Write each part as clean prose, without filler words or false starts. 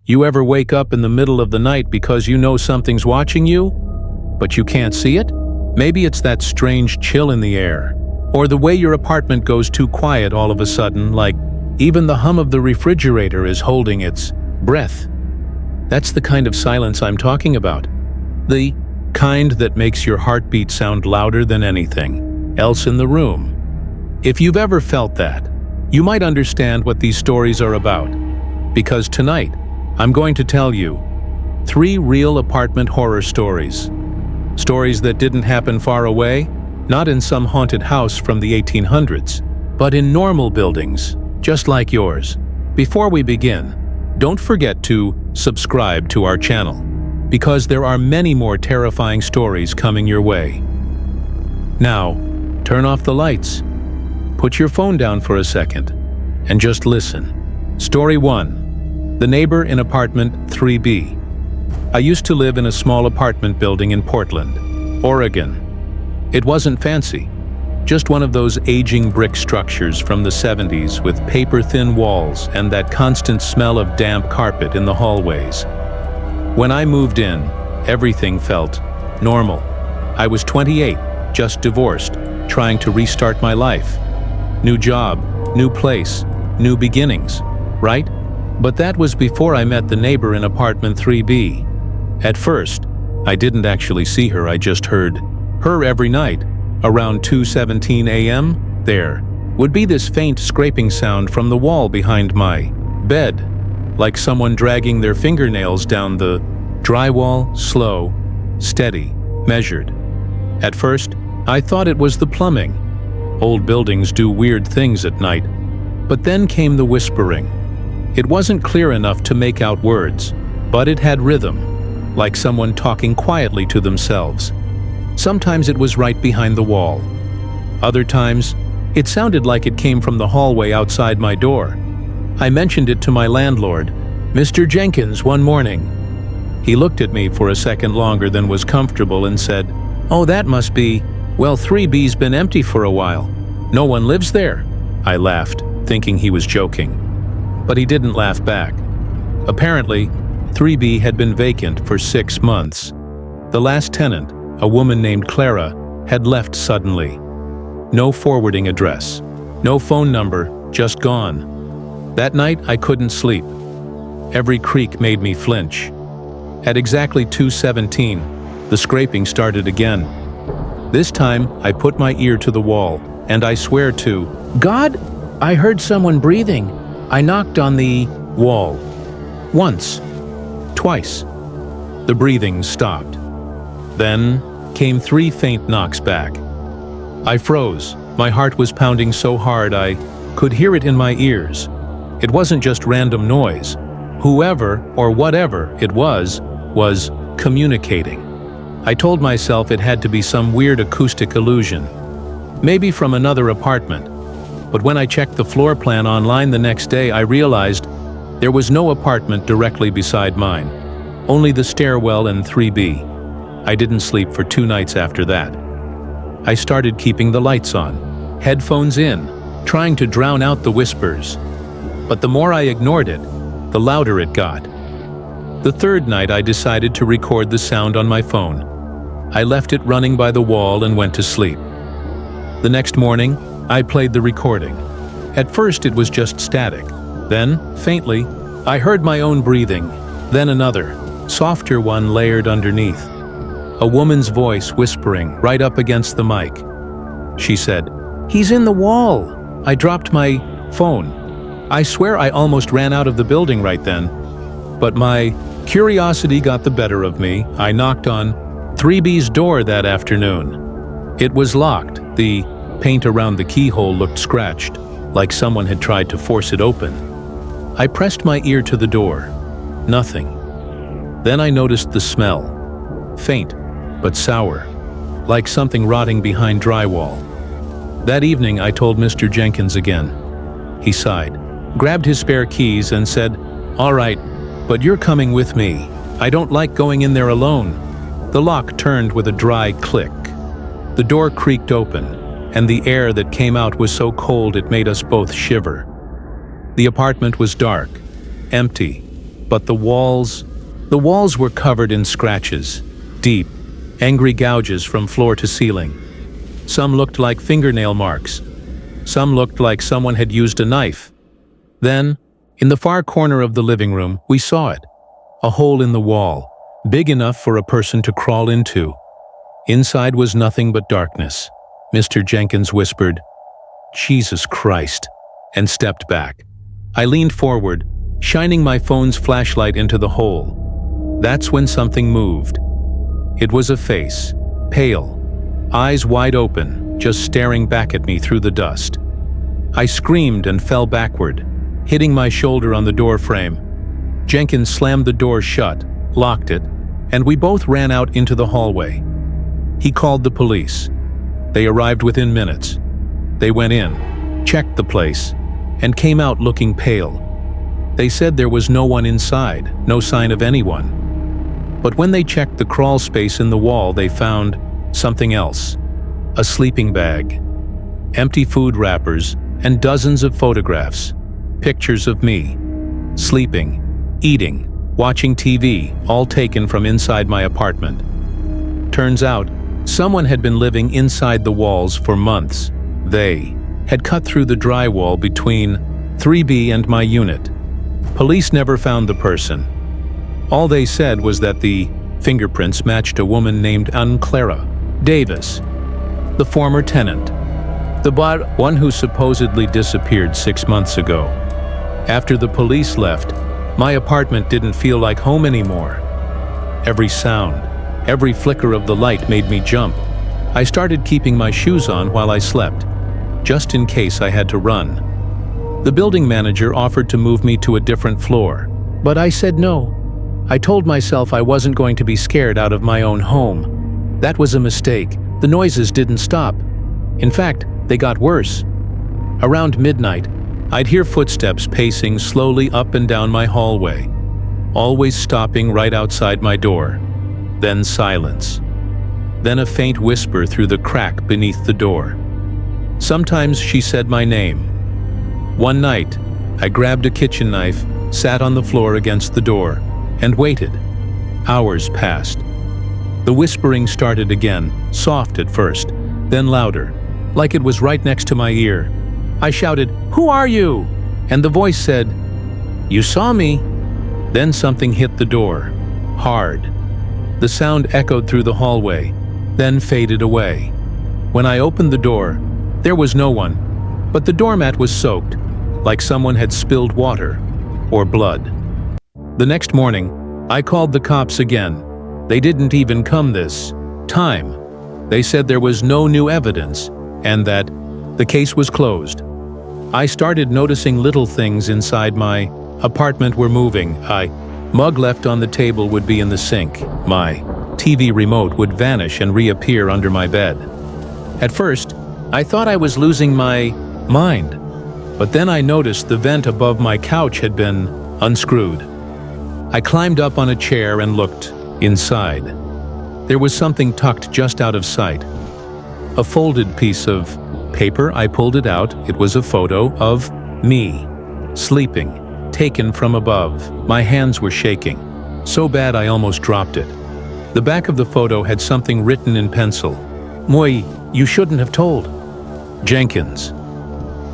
You ever wake up in the middle of the night because you know something's watching you, but you can't see it? Maybe it's that strange chill in the air, or the way your apartment goes too quiet all of a sudden, like even the hum of the refrigerator is holding its breath. That's the kind of silence I'm talking about. The kind that makes your heartbeat sound louder than anything else in the room. If you've ever felt that, you might understand what these stories are about. Because tonight, I'm going to tell you 3 real apartment horror stories. Stories that didn't happen far away, not in some haunted house from the 1800s, but in normal buildings, just like yours. Before we begin, don't forget to subscribe to our channel, because there are many more terrifying stories coming your way. Now, turn off the lights, put your phone down for a second, and just listen. Story 1. The Neighbor in Apartment 3B. I used to live in a small apartment building in Portland, Oregon. It wasn't fancy, just one of those aging brick structures from the 70s with paper-thin walls and that constant smell of damp carpet in the hallways. When I moved in, everything felt normal. I was 28, just divorced, trying to restart my life. New job, new place, new beginnings, right? But that was before I met the neighbor in apartment 3B. At first, I didn't actually see her, I just heard her every night. Around 2:17 a.m., there would be this faint scraping sound from the wall behind my bed, like someone dragging their fingernails down the drywall, slow, steady, measured. At first, I thought it was the plumbing. Old buildings do weird things at night. But then came the whispering. It wasn't clear enough to make out words, but it had rhythm, like someone talking quietly to themselves. Sometimes it was right behind the wall. Other times, it sounded like it came from the hallway outside my door. I mentioned it to my landlord, Mr. Jenkins, one morning. He looked at me for a second longer than was comfortable and said, "Oh, that must be, well, 3B's been empty for a while. No one lives there." I laughed, thinking he was joking. But he didn't laugh back. Apparently, 3B had been vacant for 6 months. The last tenant, a woman named Clara, had left suddenly. No forwarding address, no phone number, just gone. That night, I couldn't sleep. Every creak made me flinch. At exactly 2:17, the scraping started again. This time, I put my ear to the wall, and I swear to God, I heard someone breathing. I knocked on the wall. Once. Twice. The breathing stopped. Then came 3 faint knocks back. I froze. My heart was pounding so hard I could hear it in my ears. It wasn't just random noise. Whoever or whatever it was communicating. I told myself it had to be some weird acoustic illusion, maybe from another apartment. But when I checked the floor plan online the next day, I realized there was no apartment directly beside mine, only the stairwell in 3B. I didn't sleep for 2 nights after that. I started keeping the lights on, headphones in, trying to drown out the whispers. But the more I ignored it, the louder it got. The 3rd night, I decided to record the sound on my phone. I left it running by the wall and went to sleep. The next morning, I played the recording. At first, it was just static. Then, faintly, I heard my own breathing. Then another, softer one layered underneath. A woman's voice whispering right up against the mic. She said, "He's in the wall." I dropped my phone. I swear I almost ran out of the building right then. But my curiosity got the better of me. I knocked on 3B's door that afternoon. It was locked. The paint around the keyhole looked scratched, like someone had tried to force it open. I pressed my ear to the door. Nothing. Then I noticed the smell. Faint, but sour, like something rotting behind drywall. That evening, I told Mr. Jenkins again. He sighed, grabbed his spare keys and said, "All right, but you're coming with me. I don't like going in there alone." The lock turned with a dry click. The door creaked open, and the air that came out was so cold it made us both shiver. The apartment was dark, empty, But the walls were covered in scratches, deep, angry gouges from floor to ceiling. Some looked like fingernail marks. Some looked like someone had used a knife. Then, in the far corner of the living room, we saw it. A hole in the wall, big enough for a person to crawl into. Inside was nothing but darkness. Mr. Jenkins whispered, "Jesus Christ," and stepped back. I leaned forward, shining my phone's flashlight into the hole. That's when something moved. It was a face, pale, eyes wide open, just staring back at me through the dust. I screamed and fell backward, hitting my shoulder on the door frame. Jenkins slammed the door shut, locked it, and we both ran out into the hallway. He called the police. They arrived within minutes. They went in, checked the place, and came out looking pale. They said there was no one inside, no sign of anyone. But when they checked the crawl space in the wall, they found something else. A sleeping bag, empty food wrappers, and dozens of photographs. Pictures of me, sleeping, eating, watching TV, all taken from inside my apartment. Turns out, someone had been living inside the walls for months. They had cut through the drywall between 3B and my unit. Police never found the person. All they said was that the fingerprints matched a woman named Clara Davis, the former tenant, the one who supposedly disappeared 6 months ago. After the police left, my apartment didn't feel like home anymore. Every sound, every flicker of the light made me jump. I started keeping my shoes on while I slept, just in case I had to run. The building manager offered to move me to a different floor, but I said no. I told myself I wasn't going to be scared out of my own home. That was a mistake. The noises didn't stop. In fact, they got worse. Around midnight, I'd hear footsteps pacing slowly up and down my hallway, always stopping right outside my door. Then silence. Then a faint whisper through the crack beneath the door. Sometimes she said my name. One night, I grabbed a kitchen knife, sat on the floor against the door, and waited. Hours passed. The whispering started again, soft at first, then louder, like it was right next to my ear. I shouted, "Who are you?" And the voice said, "You saw me." Then something hit the door, hard. The sound echoed through the hallway, then faded away. When I opened the door, there was no one, but the doormat was soaked, like someone had spilled water or blood. The next morning, I called the cops again. They didn't even come this time. They said there was no new evidence and that the case was closed. I started noticing little things inside my apartment were moving. A mug left on the table would be in the sink. My TV remote would vanish and reappear under my bed. At first, I thought I was losing my mind, but then I noticed the vent above my couch had been unscrewed. I climbed up on a chair and looked inside. There was something tucked just out of sight. A folded piece of paper. I pulled it out. It was a photo of me, sleeping, taken from above. My hands were shaking, so bad I almost dropped it. The back of the photo had something written in pencil. "Moi, you shouldn't have told. Jenkins."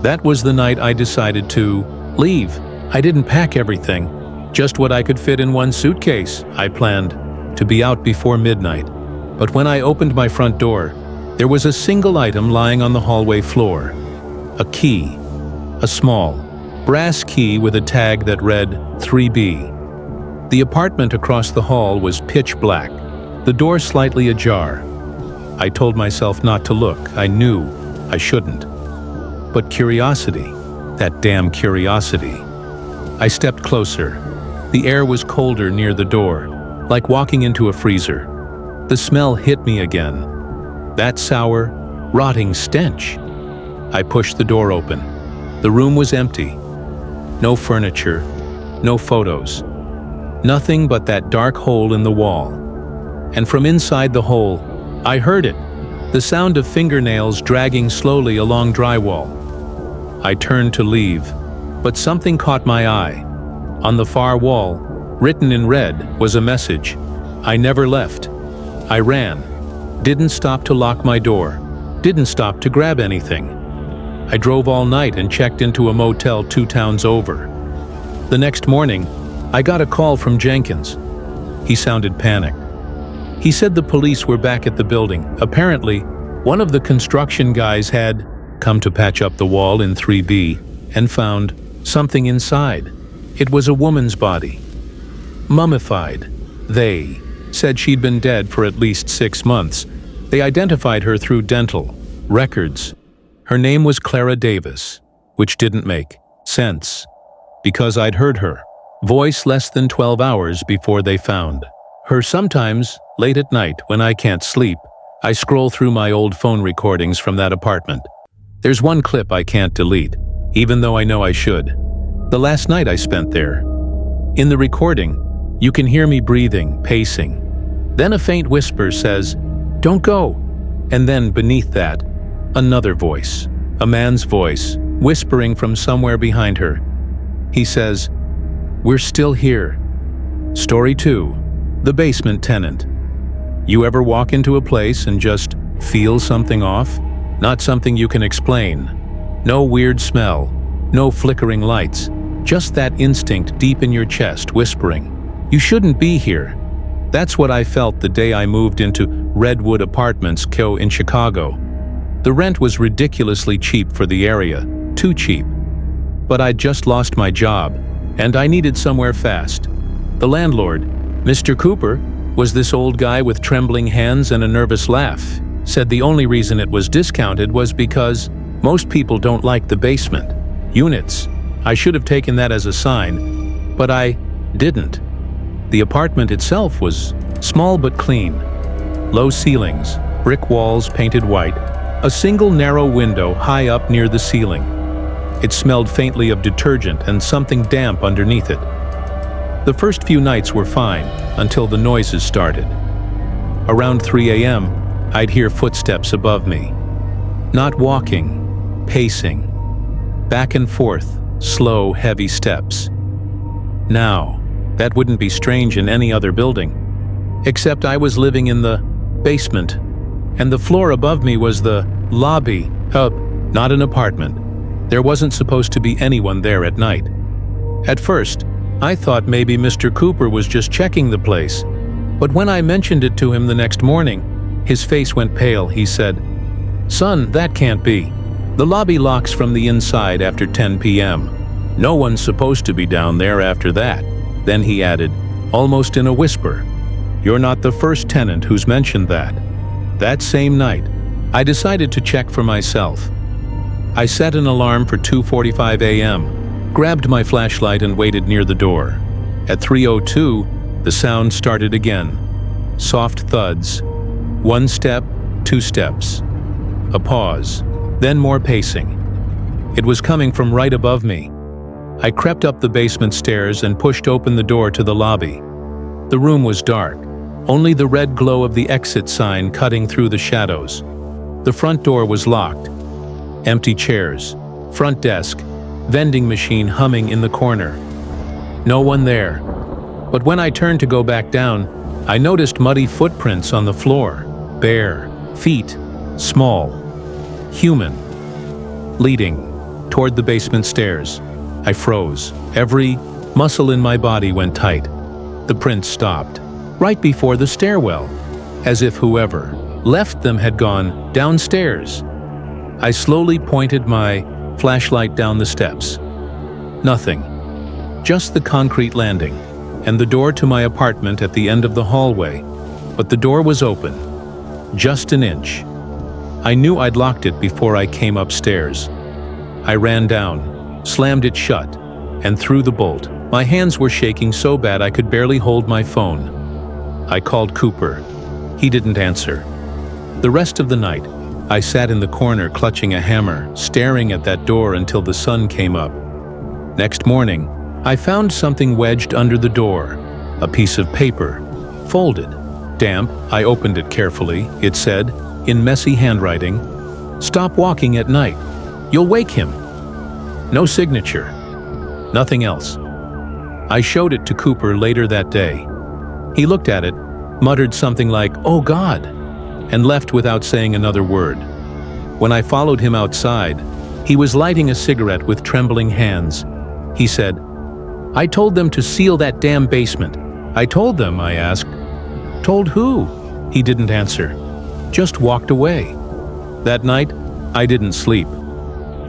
That was the night I decided to leave. I didn't pack everything, just what I could fit in one suitcase. I planned to be out before midnight. But when I opened my front door, there was a single item lying on the hallway floor. A key. A small, brass key with a tag that read 3B. The apartment across the hall was pitch black, the door slightly ajar. I told myself not to look. I knew I shouldn't. But curiosity, that damn curiosity. I stepped closer. The air was colder near the door, like walking into a freezer. The smell hit me again. That sour, rotting stench. I pushed the door open. The room was empty. No furniture, no photos. Nothing but that dark hole in the wall. And from inside the hole, I heard it, the sound of fingernails dragging slowly along drywall. I turned to leave, but something caught my eye. On the far wall, Written in red was a message: I never left. I ran. Didn't stop to lock my door. Didn't stop to grab anything. I drove all night and checked into a motel 2 towns over. The next morning, I got a call from Jenkins. He sounded panicked. He said the police were back at the building. Apparently, one of the construction guys had come to patch up the wall in 3B and found something inside. It was a woman's body. Mummified. They said she'd been dead for at least 6 months. They identified her through dental records. Her name was Clara Davis, which didn't make sense, because I'd heard her voice less than 12 hours before they found her. Sometimes, late at night when I can't sleep, I scroll through my old phone recordings from that apartment. There's one clip I can't delete, even though I know I should. The last night I spent there. In the recording, you can hear me breathing, pacing. Then a faint whisper says, "Don't go." And then beneath that, another voice, a man's voice, whispering from somewhere behind her. He says, "We're still here." Story 2. The basement tenant. You ever walk into a place and just feel something off? Not something you can explain. No weird smell, no flickering lights, just that instinct deep in your chest whispering, "You shouldn't be here." That's what I felt the day I moved into Redwood Apartments in Chicago. The rent was ridiculously cheap for the area, too cheap. But I'd just lost my job, and I needed somewhere fast. The landlord, Mr. Cooper, was this old guy with trembling hands and a nervous laugh. Said the only reason it was discounted was because most people don't like the basement units. I should have taken that as a sign, but I didn't. The apartment itself was small but clean. Low ceilings, brick walls painted white, a single narrow window high up near the ceiling. It smelled faintly of detergent and something damp underneath it. The first few nights were fine, until the noises started. Around 3 a.m., I'd hear footsteps above me. Not walking, pacing. Back and forth, slow, heavy steps. Now, that wouldn't be strange in any other building. Except I was living in the basement, and the floor above me was the lobby, not an apartment. There wasn't supposed to be anyone there at night. At first, I thought maybe Mr. Cooper was just checking the place, but when I mentioned it to him the next morning, his face went pale. He said, "Son, that can't be. The lobby locks from the inside after 10 p.m. No one's supposed to be down there after that." Then he added, almost in a whisper, "You're not the first tenant who's mentioned that." That same night, I decided to check for myself. I set an alarm for 2:45 a.m., grabbed my flashlight and waited near the door. At 3:02, the sound started again. Soft thuds. 1 step, 2 steps. A pause, then more pacing. It was coming from right above me. I crept up the basement stairs and pushed open the door to the lobby. The room was dark, only the red glow of the exit sign cutting through the shadows. The front door was locked. Empty chairs, front desk, vending machine humming in the corner. No one there. But when I turned to go back down, I noticed muddy footprints on the floor. Bare, feet, small, human, leading toward the basement stairs. I froze. Every muscle in my body went tight. The prints stopped, right before the stairwell, as if whoever left them had gone downstairs. I slowly pointed my flashlight down the steps. Nothing. Just the concrete landing, and the door to my apartment at the end of the hallway. But the door was open, just an inch. I knew I'd locked it before I came upstairs. I ran down, slammed it shut, and threw the bolt. My hands were shaking so bad I could barely hold my phone. I called Cooper. He didn't answer. The rest of the night, I sat in the corner clutching a hammer, staring at that door until the sun came up. Next morning, I found something wedged under the door, a piece of paper, folded, damp. I opened it carefully. It said, in messy handwriting, "Stop walking at night. You'll wake him." No signature. Nothing else. I showed it to Cooper later that day. He looked at it, muttered something like, "Oh God," and left without saying another word. When I followed him outside, he was lighting a cigarette with trembling hands. He said, "I told them to seal that damn basement." "I told them?" I asked. "Told who?" He didn't answer, just walked away. That night, I didn't sleep.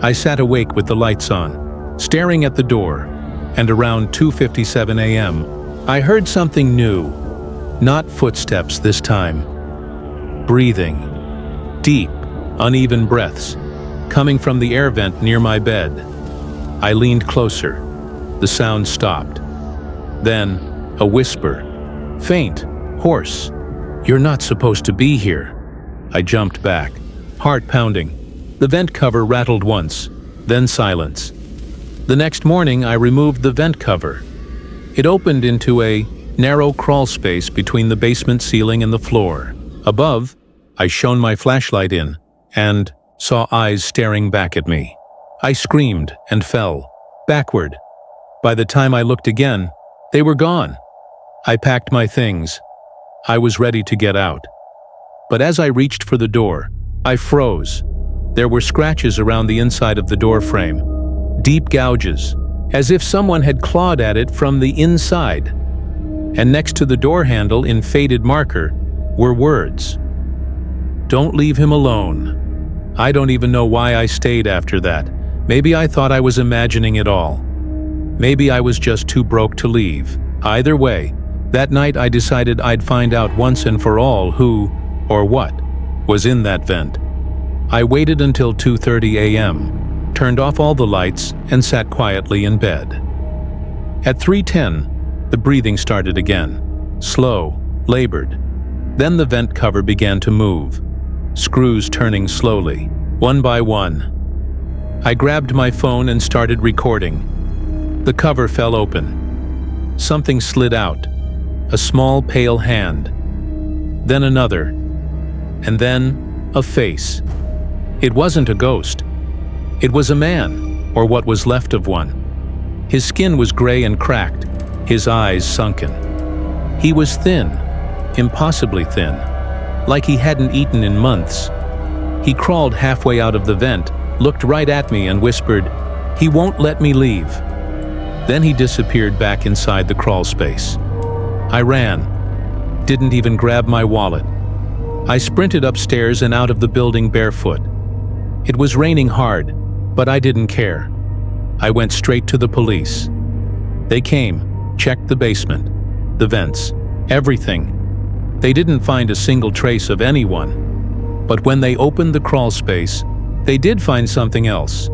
I sat awake with the lights on, staring at the door, and around 2:57 a.m., I heard something new. Not footsteps this time. Breathing. Deep, uneven breaths, coming from the air vent near my bed. I leaned closer. The sound stopped. Then, a whisper. Faint, hoarse. "You're not supposed to be here." I jumped back, heart pounding. The vent cover rattled once, then silence. The next morning, I removed the vent cover. It opened into a narrow crawl space between the basement ceiling and the floor. Above, I shone my flashlight in and saw eyes staring back at me. I screamed and fell, backward. By the time I looked again, they were gone. I packed my things. I was ready to get out. But as I reached for the door, I froze. There were scratches around the inside of the door frame, deep gouges, as if someone had clawed at it from the inside. And next to the door handle in faded marker were words. "Don't leave him alone." I don't even know why I stayed after that. Maybe I thought I was imagining it all. Maybe I was just too broke to leave. Either way, that night I decided I'd find out once and for all who, or what, was in that vent. I waited until 2:30 a.m., turned off all the lights, and sat quietly in bed. At 3:10, the breathing started again, slow, labored. Then the vent cover began to move, screws turning slowly, one by one. I grabbed my phone and started recording. The cover fell open. Something slid out, a small pale hand, then another, and then a face. It wasn't a ghost. It was a man, or what was left of one. His skin was gray and cracked, his eyes sunken. He was thin, impossibly thin, like he hadn't eaten in months. He crawled halfway out of the vent, looked right at me and whispered, "He won't let me leave." Then he disappeared back inside the crawl space. I ran, didn't even grab my wallet. I sprinted upstairs and out of the building barefoot. It was raining hard, but I didn't care. I went straight to the police. They came, checked the basement, the vents, everything. They didn't find a single trace of anyone. But when they opened the crawl space, they did find something else.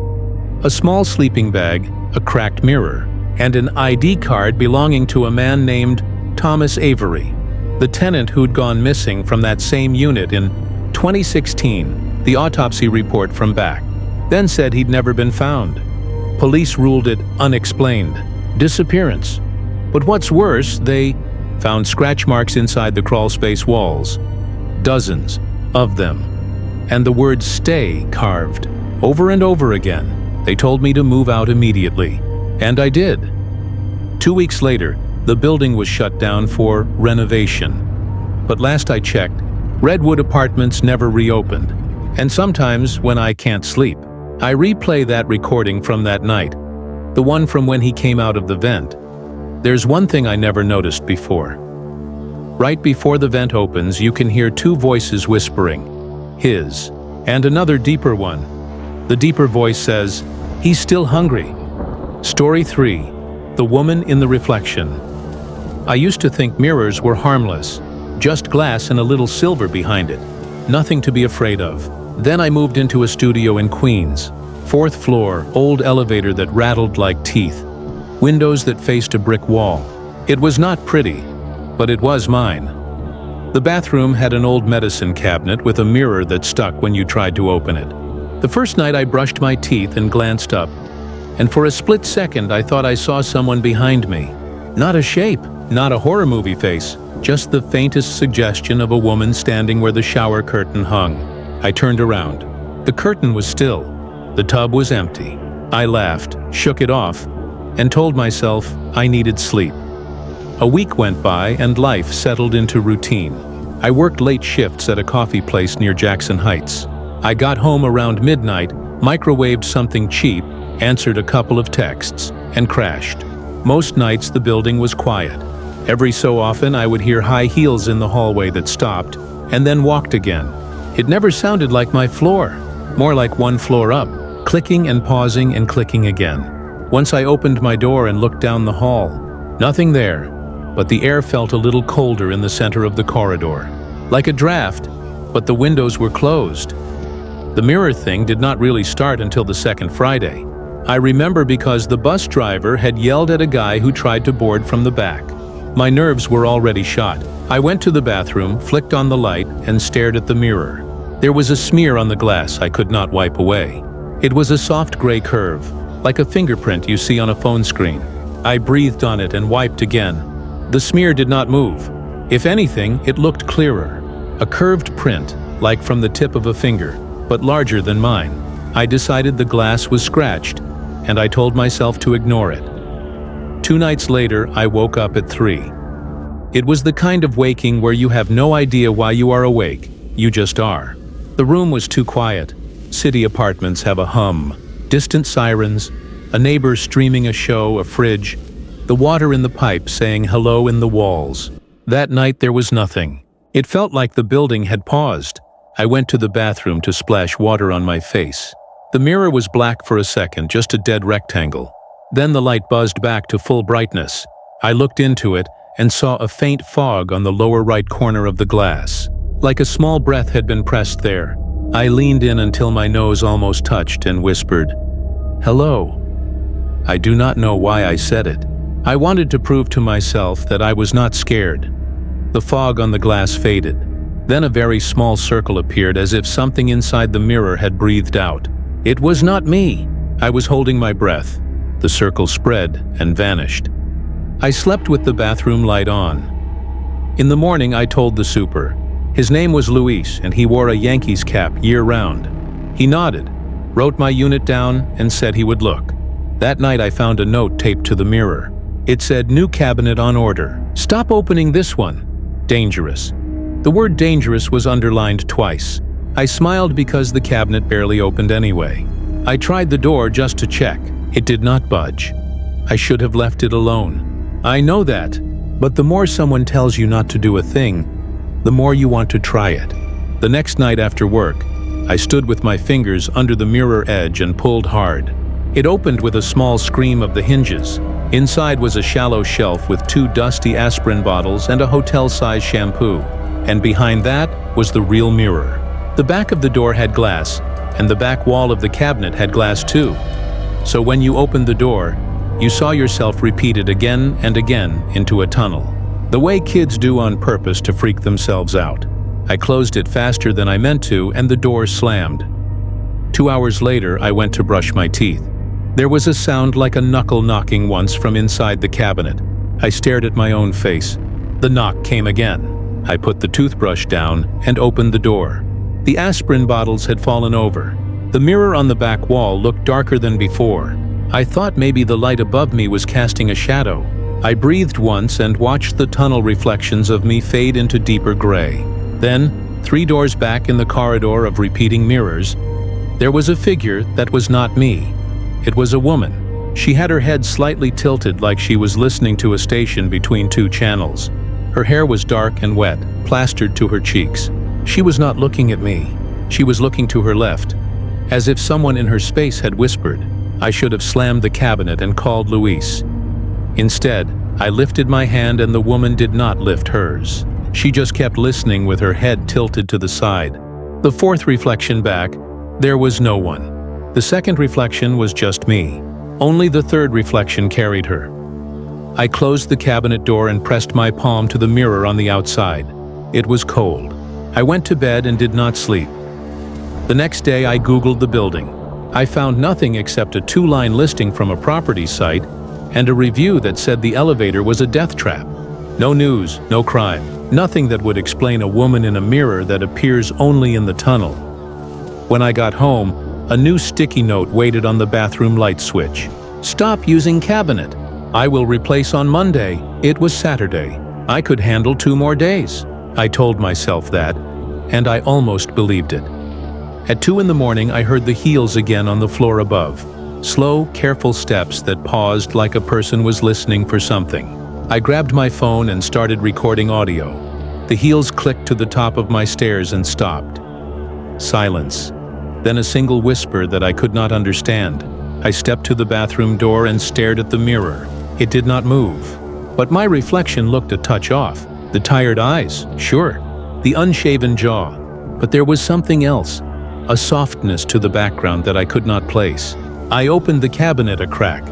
A small sleeping bag, a cracked mirror, and an ID card belonging to a man named Thomas Avery, the tenant who'd gone missing from that same unit in 2016. The autopsy report from back then said he'd never been found. Police ruled it unexplained, disappearance. But what's worse, they found scratch marks inside the crawlspace walls, dozens of them, and the word "stay" carved over and over again. They told me to move out immediately, and I did. 2 weeks later, the building was shut down for renovation. But last I checked, Redwood Apartments never reopened. And sometimes, when I can't sleep, I replay that recording from that night, the one from when he came out of the vent. There's one thing I never noticed before. Right before the vent opens, you can hear two voices whispering, his, and another deeper one. The deeper voice says, "He's still hungry." Story 3. The Woman in the Reflection. I used to think mirrors were harmless, just glass and a little silver behind it, nothing to be afraid of. Then I moved into a studio in Queens, 4th floor, old elevator that rattled like teeth, windows that faced a brick wall. It was not pretty, but it was mine. The bathroom had an old medicine cabinet with a mirror that stuck when you tried to open it. The first night I brushed my teeth and glanced up, and for a split second I thought I saw someone behind me. Not a shape, not a horror movie face, just the faintest suggestion of a woman standing where the shower curtain hung. I turned around. The curtain was still. The tub was empty. I laughed, shook it off, and told myself I needed sleep. A week went by and life settled into routine. I worked late shifts at a coffee place near Jackson Heights. I got home around midnight, microwaved something cheap, answered a couple of texts, and crashed. Most nights the building was quiet. Every so often I would hear high heels in the hallway that stopped, and then walked again. It never sounded like my floor, more like one floor up, clicking and pausing and clicking again. Once I opened my door and looked down the hall. Nothing there, but the air felt a little colder in the center of the corridor. Like a draft, but the windows were closed. The mirror thing did not really start until the second Friday. I remember because the bus driver had yelled at a guy who tried to board from the back. My nerves were already shot. I went to the bathroom, flicked on the light, and stared at the mirror. There was a smear on the glass I could not wipe away. It was a soft gray curve, like a fingerprint you see on a phone screen. I breathed on it and wiped again. The smear did not move. If anything, it looked clearer. A curved print, like from the tip of a finger, but larger than mine. I decided the glass was scratched, and I told myself to ignore it. 2 nights later, I woke up at 3. It was the kind of waking where you have no idea why you are awake, you just are. The room was too quiet. City apartments have a hum, distant sirens, a neighbor streaming a show, a fridge, the water in the pipe saying hello in the walls. That night there was nothing. It felt like the building had paused. I went to the bathroom to splash water on my face. The mirror was black for a second, just a dead rectangle. Then the light buzzed back to full brightness. I looked into it and saw a faint fog on the lower right corner of the glass. Like a small breath had been pressed there. I leaned in until my nose almost touched and whispered, "Hello." I do not know why I said it. I wanted to prove to myself that I was not scared. The fog on the glass faded. Then a very small circle appeared as if something inside the mirror had breathed out. It was not me. I was holding my breath. The circle spread and vanished. I slept with the bathroom light on. In the morning, I told the super. His name was Luis, and he wore a Yankees cap year-round. He nodded, wrote my unit down, and said he would look. That night, I found a note taped to the mirror. It said, "New cabinet on order. Stop opening this one. Dangerous." The word dangerous was underlined twice. I smiled because the cabinet barely opened anyway. I tried the door just to check. It did not budge. I should have left it alone. I know that, but the more someone tells you not to do a thing, the more you want to try it. The next night after work, I stood with my fingers under the mirror edge and pulled hard. It opened with a small scream of the hinges. Inside was a shallow shelf with 2 dusty aspirin bottles and a hotel-sized shampoo. And behind that was the real mirror. The back of the door had glass, and the back wall of the cabinet had glass too. So when you opened the door, you saw yourself repeated again and again into a tunnel. The way kids do on purpose to freak themselves out. I closed it faster than I meant to, and the door slammed. 2 hours later, I went to brush my teeth. There was a sound like a knuckle knocking once from inside the cabinet. I stared at my own face. The knock came again. I put the toothbrush down and opened the door. The aspirin bottles had fallen over. The mirror on the back wall looked darker than before. I thought maybe the light above me was casting a shadow. I breathed once and watched the tunnel reflections of me fade into deeper gray. Then, 3 doors back in the corridor of repeating mirrors, there was a figure that was not me. It was a woman. She had her head slightly tilted like she was listening to a station between 2 channels. Her hair was dark and wet, plastered to her cheeks. She was not looking at me. She was looking to her left, as if someone in her space had whispered. I should have slammed the cabinet and called Luis. Instead, I lifted my hand and the woman did not lift hers. She just kept listening with her head tilted to the side. The 4th reflection back, there was no one. The 2nd reflection was just me. Only the 3rd reflection carried her. I closed the cabinet door and pressed my palm to the mirror on the outside. It was cold. I went to bed and did not sleep. The next day I Googled the building. I found nothing except a 2-line listing from a property site and a review that said the elevator was a death trap. No news, no crime, nothing that would explain a woman in a mirror that appears only in the tunnel. When I got home, a new sticky note waited on the bathroom light switch. Stop using cabinet. I will replace on Monday. It was Saturday. I could handle 2 more days. I told myself that, and I almost believed it. At 2 in the morning, I heard the heels again on the floor above. Slow, careful steps that paused like a person was listening for something. I grabbed my phone and started recording audio. The heels clicked to the top of my stairs and stopped. Silence. Then a single whisper that I could not understand. I stepped to the bathroom door and stared at the mirror. It did not move. But my reflection looked a touch off. The tired eyes, sure. The unshaven jaw. But there was something else. A softness to the background that I could not place. I opened the cabinet a crack.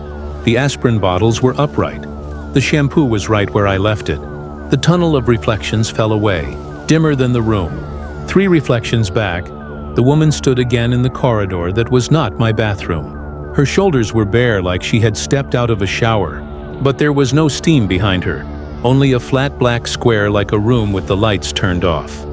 The aspirin bottles were upright. The shampoo was right where I left it. The tunnel of reflections fell away, dimmer than the room. 3 reflections back, the woman stood again in the corridor that was not my bathroom. Her shoulders were bare like she had stepped out of a shower, but there was no steam behind her, only a flat black square like a room with the lights turned off.